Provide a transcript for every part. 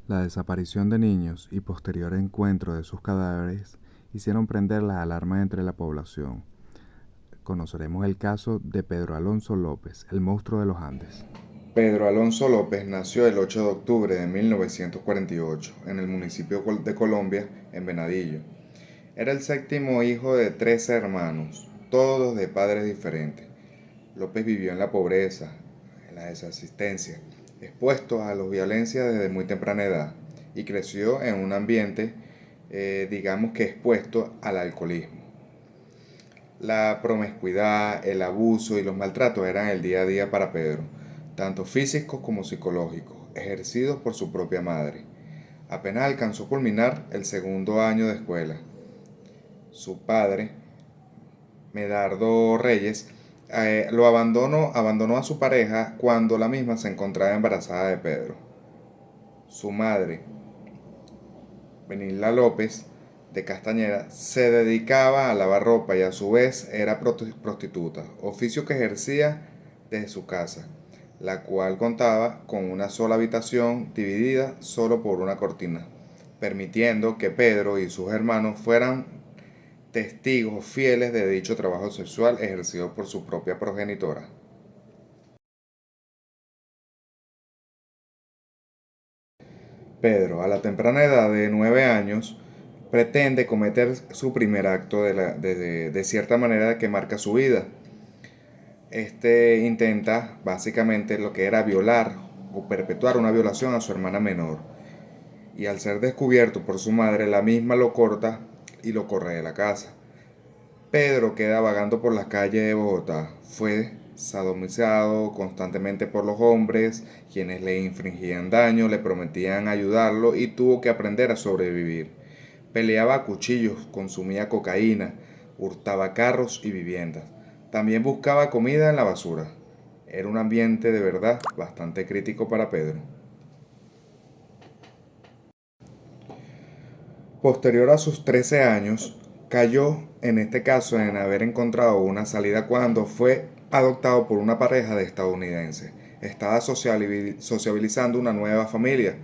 La desaparición de niños y posterior encuentro de sus cadáveres hicieron prender las alarmas entre la población. Conoceremos el caso de Pedro Alonso López, el monstruo de los Andes. Pedro Alonso López nació el 8 de octubre de 1948 en el municipio de Colombia, en Venadillo. Era el séptimo hijo de 13 hermanos, todos de padres diferentes. López vivió en la pobreza, en la desasistencia, expuesto a la violencia desde muy temprana edad y creció en un ambiente, digamos que expuesto al alcoholismo. La promiscuidad, el abuso y los maltratos eran el día a día para Pedro, tanto físicos como psicológicos, ejercidos por su propia madre. Apenas alcanzó a culminar el segundo año de escuela. Su padre, Medardo Reyes, abandonó a su pareja cuando la misma se encontraba embarazada de Pedro. Su madre, Benilda López, de Castañeda, se dedicaba a lavar ropa y a su vez era prostituta, oficio que ejercía desde su casa, la cual contaba con una sola habitación dividida solo por una cortina, permitiendo que Pedro y sus hermanos fueran testigos fieles de dicho trabajo sexual ejercido por su propia progenitora. Pedro, a la temprana edad de 9 años, pretende cometer su primer acto de cierta manera que marca su vida. Este intenta básicamente lo que era violar o perpetuar una violación a su hermana menor. Y al ser descubierto por su madre, la misma lo corta y lo corre de la casa. Pedro queda vagando por las calles de Bogotá. Fue sodomizado constantemente por los hombres, quienes le infringían daño, le prometían ayudarlo y tuvo que aprender a sobrevivir. Peleaba a cuchillos, consumía cocaína, hurtaba carros y viviendas. También buscaba comida en la basura. Era un ambiente de verdad bastante crítico para Pedro. Posterior a sus 13 años, cayó en este caso en haber encontrado una salida cuando fue adoptado por una pareja de estadounidenses. Estaba sociabilizando una nueva familia.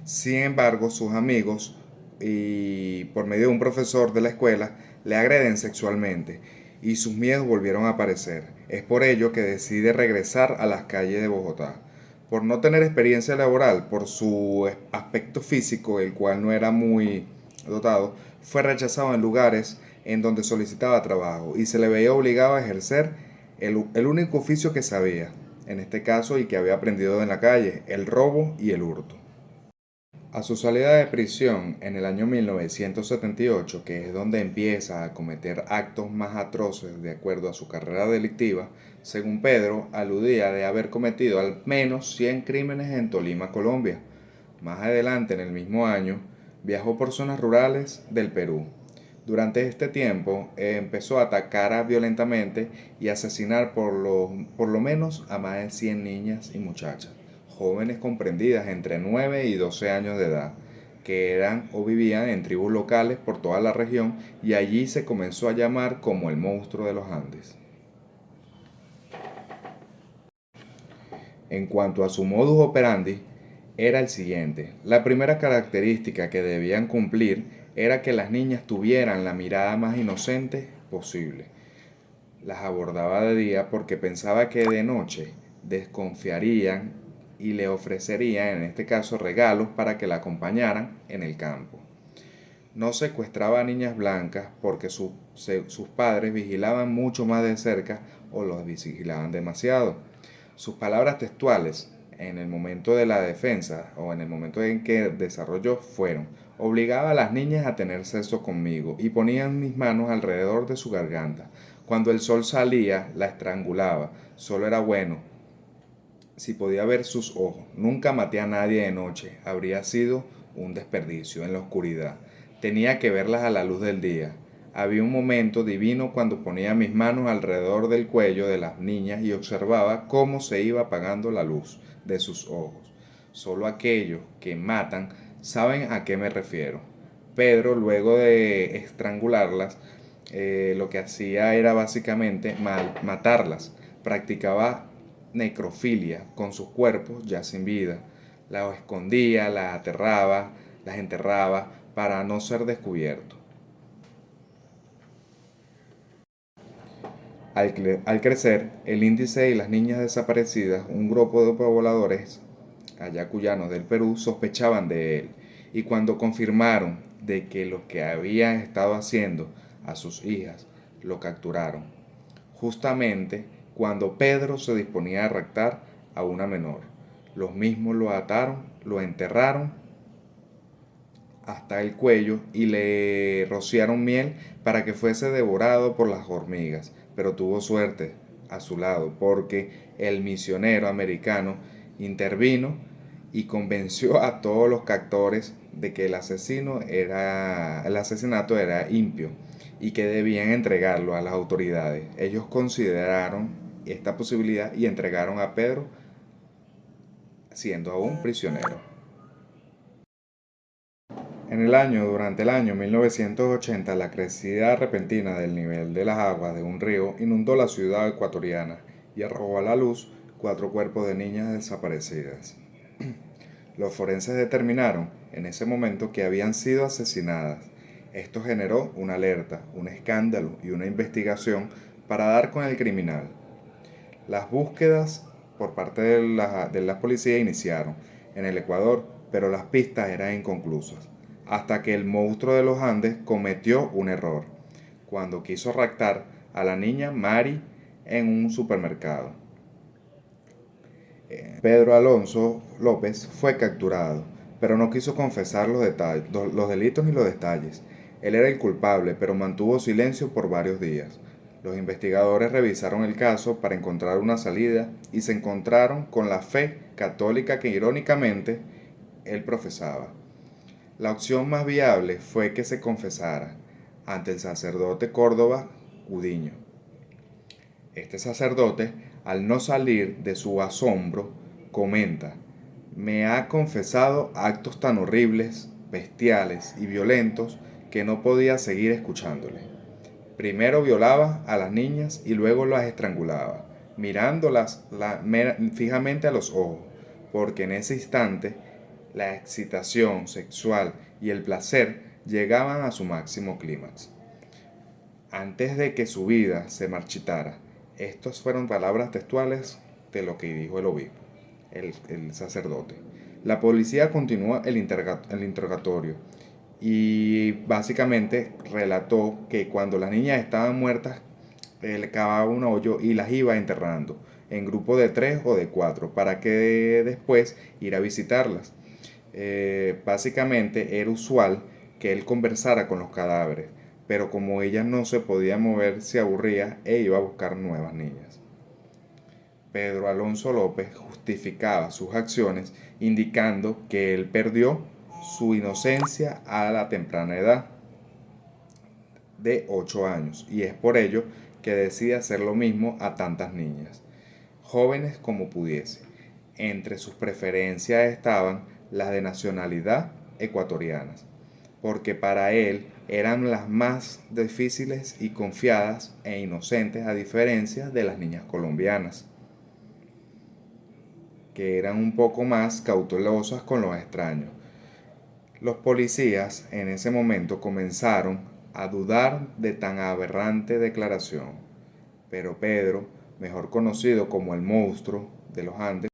Sin embargo, sus amigos y por medio de un profesor de la escuela le agreden sexualmente y sus miedos volvieron a aparecer. Es por ello que decide regresar a las calles de Bogotá. Por no tener experiencia laboral, por su aspecto físico, el cual no era muy dotado, fue rechazado en lugares en donde solicitaba trabajo y se le veía obligado a ejercer el único oficio que sabía, en este caso y que había aprendido en la calle, el robo y el hurto. A su salida de prisión en el año 1978, que es donde empieza a cometer actos más atroces de acuerdo a su carrera delictiva, según Pedro, aludía de haber cometido al menos 100 crímenes en Tolima, Colombia. Más adelante, en el mismo año, viajó por zonas rurales del Perú. Durante este tiempo empezó a atacar violentamente y asesinar por lo menos a más de 100 niñas y muchachas, jóvenes comprendidas entre 9 y 12 años de edad, que eran o vivían en tribus locales por toda la región y allí se comenzó a llamar como el monstruo de los Andes. En cuanto a su modus operandi, era el siguiente. La primera característica que debían cumplir era que las niñas tuvieran la mirada más inocente posible. Las abordaba de día porque pensaba que de noche desconfiarían y le ofrecerían, en este caso, regalos para que la acompañaran en el campo. No secuestraba a niñas blancas porque sus padres vigilaban mucho más de cerca o los vigilaban demasiado. Sus palabras textuales en el momento de la defensa o en el momento en que desarrolló fueron: obligaba a las niñas a tener sexo conmigo y ponían mis manos alrededor de su garganta. Cuando el sol salía, la estrangulaba. Solo era bueno si podía ver sus ojos. Nunca maté a nadie de noche. Habría sido un desperdicio en la oscuridad. Tenía que verlas a la luz del día. Había un momento divino cuando ponía mis manos alrededor del cuello de las niñas y observaba cómo se iba apagando la luz de sus ojos. Solo aquellos que matan saben a qué me refiero. Pedro, luego de estrangularlas, lo que hacía era básicamente matarlas. Practicaba necrofilia con sus cuerpos ya sin vida. Las escondía, las aterraba, las enterraba para no ser descubierto. Al crecer, el índice de las niñas desaparecidas, un grupo de pobladores ayacuyanos del Perú sospechaban de él, y cuando confirmaron de que lo que habían estado haciendo a sus hijas, lo capturaron, justamente cuando Pedro se disponía a raptar a una menor. Los mismos lo ataron, lo enterraron hasta el cuello y le rociaron miel para que fuese devorado por las hormigas, pero tuvo suerte a su lado porque el misionero americano intervino y convenció a todos los captores de que el asesinato era impio y que debían entregarlo a las autoridades. Ellos consideraron esta posibilidad y entregaron a Pedro siendo aún prisionero. Durante el año 1980, la crecida repentina del nivel de las aguas de un río inundó la ciudad ecuatoriana y arrojó a la luz 4 cuerpos de niñas desaparecidas. Los forenses determinaron en ese momento que habían sido asesinadas. Esto generó una alerta, un escándalo y una investigación para dar con el criminal. Las búsquedas por parte de la policía iniciaron en el Ecuador, pero las pistas eran inconclusas, hasta que el monstruo de los Andes cometió un error, cuando quiso raptar a la niña Mari en un supermercado. Pedro Alonso López fue capturado, pero no quiso confesar los delitos ni los detalles. Él era el culpable, pero mantuvo silencio por varios días. Los investigadores revisaron el caso para encontrar una salida y se encontraron con la fe católica que irónicamente él profesaba. La opción más viable fue que se confesara ante el sacerdote Córdoba Gudiño. Este sacerdote, al no salir de su asombro, comenta: me ha confesado actos tan horribles, bestiales y violentos que no podía seguir escuchándole. Primero violaba a las niñas y luego las estrangulaba, mirándolas fijamente a los ojos, porque en ese instante la excitación sexual y el placer llegaban a su máximo clímax. Antes de que su vida se marchitara, estas fueron palabras textuales de lo que dijo el obispo, el sacerdote. La policía continuó el interrogatorio y básicamente relató que cuando las niñas estaban muertas, él cavaba un hoyo y las iba enterrando en grupos de 3 o de 4 para que después ir a visitarlas. Básicamente era usual que él conversara con los cadáveres, pero como ella no se podía mover, se aburría e iba a buscar nuevas niñas. Pedro Alonso López justificaba sus acciones indicando que él perdió su inocencia a la temprana edad de 8 años y es por ello que decide hacer lo mismo a tantas niñas, jóvenes como pudiese. Entre sus preferencias estaban las de nacionalidad ecuatorianas, porque para él eran las más difíciles y confiadas e inocentes, a diferencia de las niñas colombianas, que eran un poco más cautelosas con los extraños. Los policías en ese momento comenzaron a dudar de tan aberrante declaración, pero Pedro, mejor conocido como el monstruo de los Andes,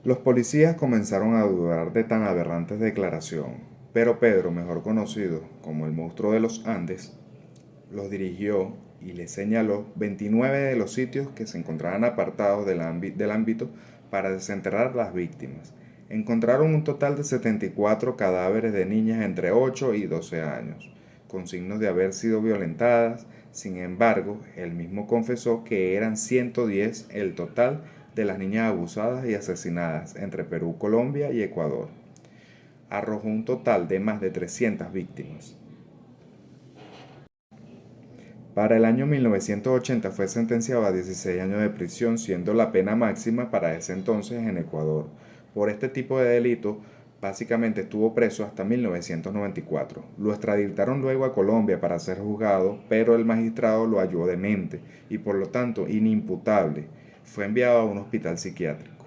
los policías comenzaron a dudar de tan aberrante declaración, pero Pedro, mejor conocido como el monstruo de los Andes, los dirigió y les señaló 29 de los sitios que se encontraban apartados del ámbito para desenterrar las víctimas. Encontraron un total de 74 cadáveres de niñas entre 8 y 12 años, con signos de haber sido violentadas. Sin embargo, él mismo confesó que eran 110 el total de las niñas abusadas y asesinadas entre Perú, Colombia y Ecuador. Arrojó un total de más de 300 víctimas. Para el año 1980 fue sentenciado a 16 años de prisión, siendo la pena máxima para ese entonces en Ecuador. Por este tipo de delito, básicamente estuvo preso hasta 1994. Lo extraditaron luego a Colombia para ser juzgado, pero el magistrado lo halló demente y por lo tanto inimputable. Fue enviado a un hospital psiquiátrico,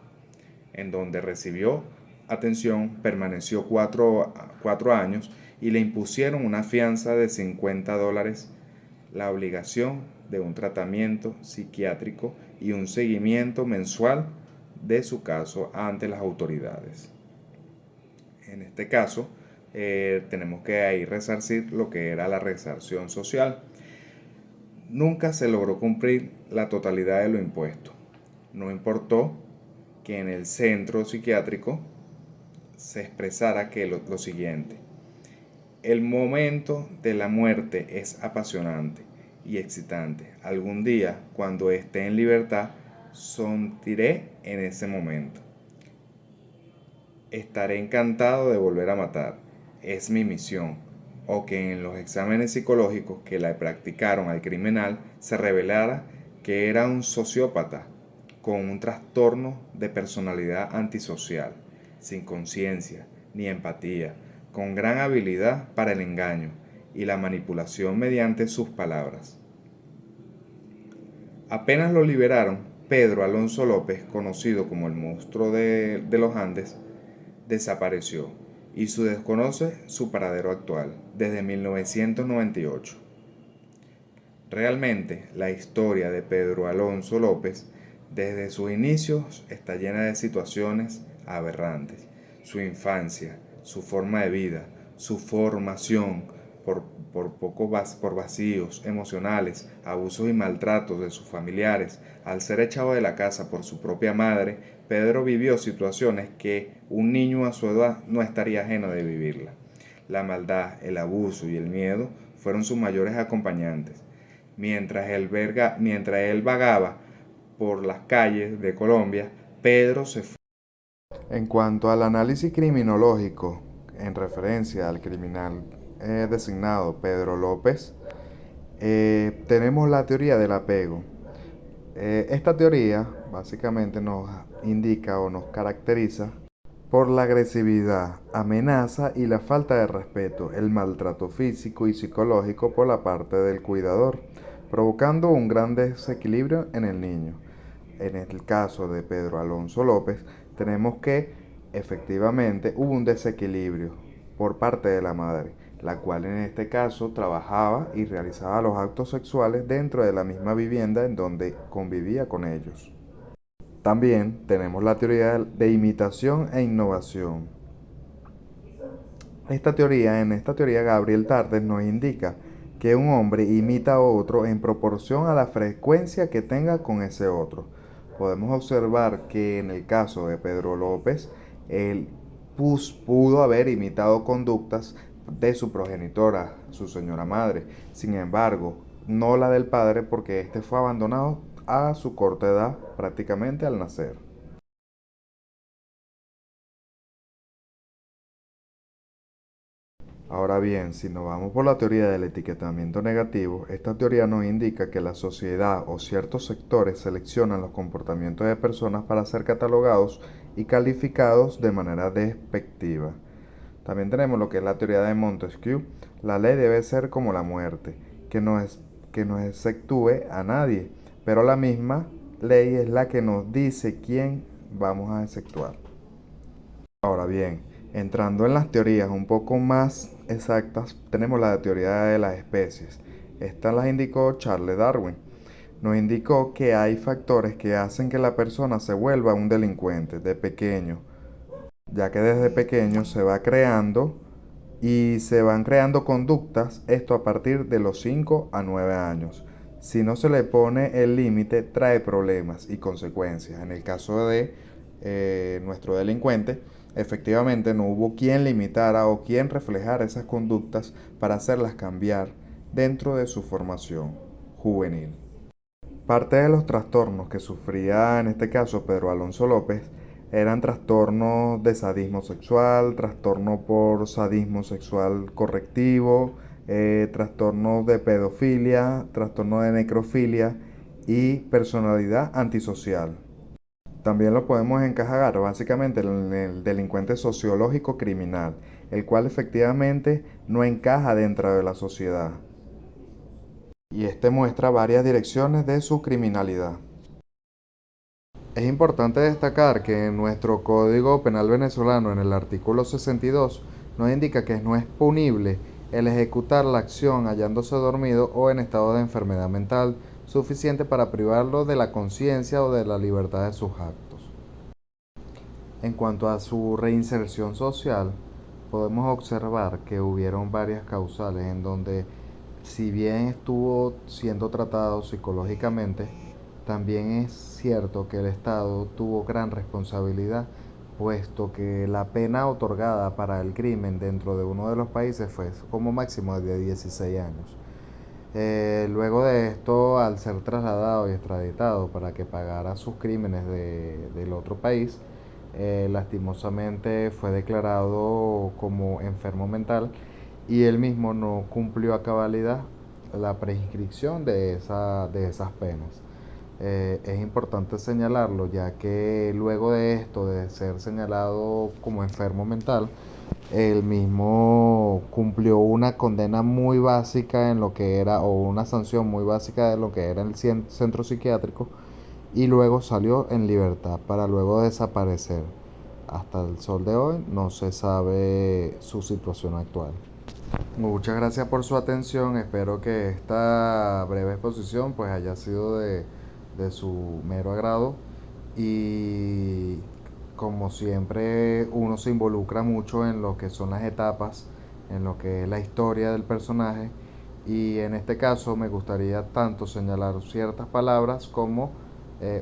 en donde recibió atención, permaneció cuatro años y le impusieron una fianza de $50, la obligación de un tratamiento psiquiátrico y un seguimiento mensual de su caso ante las autoridades. En este caso, tenemos que ahí resarcir lo que era la resarción social. Nunca se logró cumplir la totalidad de lo impuesto. No importó que en el centro psiquiátrico se expresara que lo siguiente: el momento de la muerte es apasionante y excitante. Algún día, cuando esté en libertad, sonreiré en ese momento. Estaré encantado de volver a matar. Es mi misión. O que en los exámenes psicológicos que le practicaron al criminal se revelara que era un sociópata con un trastorno de personalidad antisocial, sin conciencia ni empatía, con gran habilidad para el engaño y la manipulación mediante sus palabras. Apenas lo liberaron, Pedro Alonso López, conocido como el monstruo de los Andes, desapareció y se desconoce su paradero actual desde 1998. Realmente, la historia de Pedro Alonso López desde sus inicios está llena de situaciones aberrantes. Su infancia, su forma de vida, su formación por vacíos emocionales, abusos y maltratos de sus familiares. Al ser echado de la casa por su propia madre, Pedro vivió situaciones que un niño a su edad no estaría ajeno de vivirla. La maldad, el abuso y el miedo fueron sus mayores acompañantes. Mientras él vagaba por las calles de Colombia, Pedro se fue. En cuanto al análisis criminológico, en referencia al criminal designado Pedro López, tenemos la teoría del apego. Esta teoría básicamente nos indica o nos caracteriza por la agresividad, amenaza y la falta de respeto, el maltrato físico y psicológico por la parte del cuidador, provocando un gran desequilibrio en el niño. En el caso de Pedro Alonso López, tenemos que efectivamente hubo un desequilibrio por parte de la madre, la cual en este caso trabajaba y realizaba los actos sexuales dentro de la misma vivienda en donde convivía con ellos. También tenemos la teoría de imitación e innovación. En esta teoría Gabriel Tardes nos indica que un hombre imita a otro en proporción a la frecuencia que tenga con ese otro. Podemos observar que en el caso de Pedro López, él pudo haber imitado conductas de su progenitora, su señora madre. Sin embargo, no la del padre, porque éste fue abandonado a su corta edad, prácticamente al nacer. Ahora bien, si nos vamos por la teoría del etiquetamiento negativo, esta teoría nos indica que la sociedad o ciertos sectores seleccionan los comportamientos de personas para ser catalogados y calificados de manera despectiva. También tenemos lo que es la teoría de Montesquieu. La ley debe ser como la muerte, que no exceptúe a nadie, pero la misma ley es la que nos dice quién vamos a exceptuar. Ahora bien, entrando en las teorías un poco más exactas, tenemos la teoría de las especies. Esta las indicó Charles Darwin. Nos indicó que hay factores que hacen que la persona se vuelva un delincuente de pequeño, ya que desde pequeño se va creando y se van creando conductas, esto a partir de los 5 a 9 años. Si no se le pone el límite, trae problemas y consecuencias. En el caso de nuestro delincuente, efectivamente no hubo quien limitara o quien reflejara esas conductas para hacerlas cambiar dentro de su formación juvenil. Parte de los trastornos que sufría en este caso Pedro Alonso López eran trastornos de sadismo sexual, trastorno por sadismo sexual correctivo, trastornos de pedofilia, trastorno de necrofilia y personalidad antisocial. También lo podemos encajar básicamente en el delincuente sociológico criminal, el cual efectivamente no encaja dentro de la sociedad. Y este muestra varias direcciones de su criminalidad. Es importante destacar que en nuestro Código Penal venezolano, en el artículo 62, nos indica que no es punible el ejecutar la acción hallándose dormido o en estado de enfermedad mental suficiente para privarlo de la conciencia o de la libertad de sus actos. En cuanto a su reinserción social, podemos observar que hubieron varias causales en donde, si bien estuvo siendo tratado psicológicamente, también es cierto que el Estado tuvo gran responsabilidad, puesto que la pena otorgada para el crimen dentro de uno de los países fue como máximo de 16 años. Luego de esto, al ser trasladado y extraditado para que pagara sus crímenes del otro país, lastimosamente fue declarado como enfermo mental y él mismo no cumplió a cabalidad la prescripción de esas penas. Es importante señalarlo, ya que luego de esto, de ser señalado como enfermo mental, él mismo cumplió una condena muy básica en lo que era, o una sanción muy básica de lo que era el centro psiquiátrico, y luego salió en libertad para luego desaparecer. Hasta el sol de hoy no se sabe su situación actual. Muchas gracias por su atención. Espero que esta breve exposición pues haya sido de su mero agrado. Y como siempre uno se involucra mucho en lo que son las etapas, en lo que es la historia del personaje. Y en este caso me gustaría tanto señalar ciertas palabras como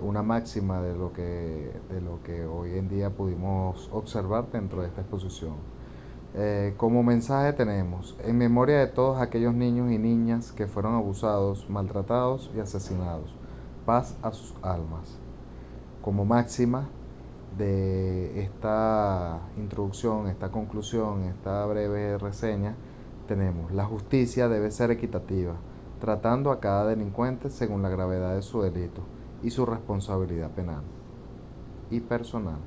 una máxima de lo que hoy en día pudimos observar dentro de esta exposición. Como mensaje tenemos, en memoria de todos aquellos niños y niñas que fueron abusados, maltratados y asesinados, paz a sus almas. Como máxima de esta introducción, esta conclusión, esta breve reseña, tenemos, la justicia debe ser equitativa, tratando a cada delincuente según la gravedad de su delito y su responsabilidad penal y personal.